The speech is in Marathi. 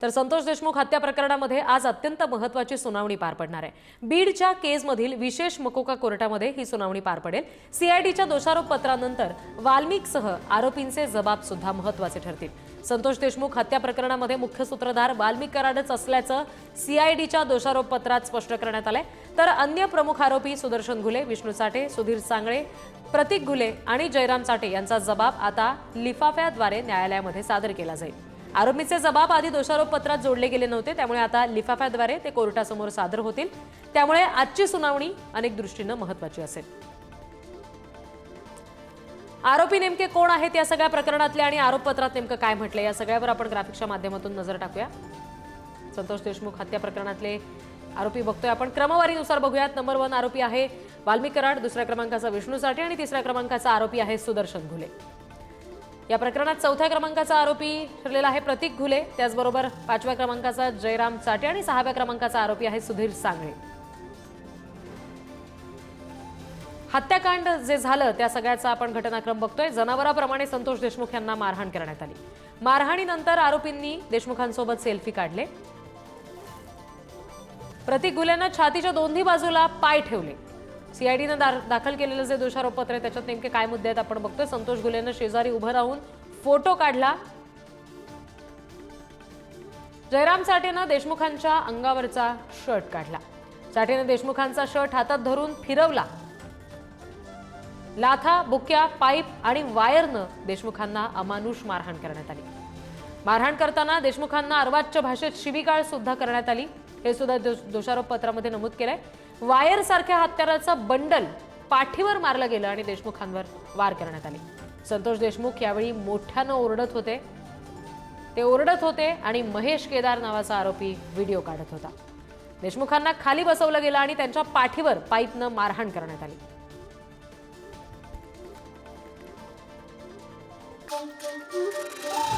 तर संतोष देशमुख हत्या प्रकरणामध्ये आज अत्यंत महत्त्वाची सुनावणी पार पडणार आहे। बीडच्या केसमधील विशेष मकोका कोर्टामध्ये ही सुनावणी पार पडेल। सीआयडीच्या दोषारोप पत्रानंतर वाल्मिकसह आरोपींचे जबाब सुद्धा महत्त्वाचे ठरतील। संतोष देशमुख हत्या प्रकरणामध्ये मुख्य सूत्रधार वाल्मिक कराडच असल्याचं सीआयडीच्या दोषारोप पत्रात स्पष्ट करण्यात आलंय। तर अन्य प्रमुख आरोपी सुदर्शन घुले, विष्णू साठे, सुधीर सांगळे, प्रतीक घुले आणि जयराम साठे यांचा जबाब आता लिफाफ्याद्वारे न्यायालयामध्ये सादर केला जाईल। आरोपींचे जबाब आधी दोषारोप पत्रात जोडले गेले नव्हते, त्यामुळे आता लिफाफ्याद्वारे ते कोर्टासमोर सादर होतील। त्यामुळे आजची सुनावणी अनेक दृष्टीने महत्त्वाची असेल। आरोपी नेमके कोण आहेत या सगळ्या प्रकरणातले आणि आरोपपत्रात नेमकं काय म्हटलंय या सगळ्यावर आपण ग्राफिक्सच्या माध्यमातून नजर टाकूया। संतोष देशमुख हत्या प्रकरणातले आरोपी बघतोय आपण, क्रमवारीनुसार बघूयात। नंबर 1 आरोपी आहे वाल्मिक कराड, दुसऱ्या क्रमांकाचा विष्णू साठे आणि तिसऱ्या क्रमांकाचा आरोपी आहे सुदर्शन घुले। या प्रकरणात चौथ्या क्रमांकाचा आरोपी ठरलेला आहे प्रतीक घुले, त्याचबरोबर 5व्या क्रमांकाचा जयराम साठे आणि 6व्या क्रमांकाचा आरोपी आहे सुधीर सांगळे। हत्याकांड जे झालं त्या सगळ्याचा आपण घटनाक्रम बघतोय। जनावराप्रमाणे संतोष देशमुख यांना मारहाण करण्यात आली। मारहाणीनंतर आरोपींनी देशमुखांसोबत सेल्फी काढले। प्रतीक घुलेंना छातीच्या दोन्ही बाजूला पाय ठेवले। सीआयडीने दाखल केलेलं जे दोषारोप पत्र आहे त्याच्यात नेमके काय मुद्दे आहेत आपण बघतोय। संतोष घुलेंना शेजारी उभं राहून फोटो काढला। जयराम साठेनं देशमुखांच्या अंगावरचा शर्ट काढला। साठेनं देशमुखांचा शर्ट हातात धरून फिरवला। लाथा, बुक्या, पाईप आणि वायरनं देशमुखांना अमानुष मारहाण करण्यात आली। मारहाण करताना देशमुखांना अर्वाच्य भाषेत शिवीगाळ सुद्धा करण्यात आली, हे सुद्धा दोषारोप पत्रामध्ये नमूद केलंय। वायर सारख्या हत्याराचं बंडल पाठीवर मारलं गेलं आणि देशमुखांवर वार करण्यात आले। संतोष देशमुख यावेळी मोठ्यानं ओरडत होते। ते ओरडत होते आणि महेश केदार नावाचा आरोपी व्हिडिओ काढत होता। देशमुखांना खाली बसवलं गेलं आणि त्यांच्या पाठीवर पाईपनं मारहाण करण्यात आली। Thank you.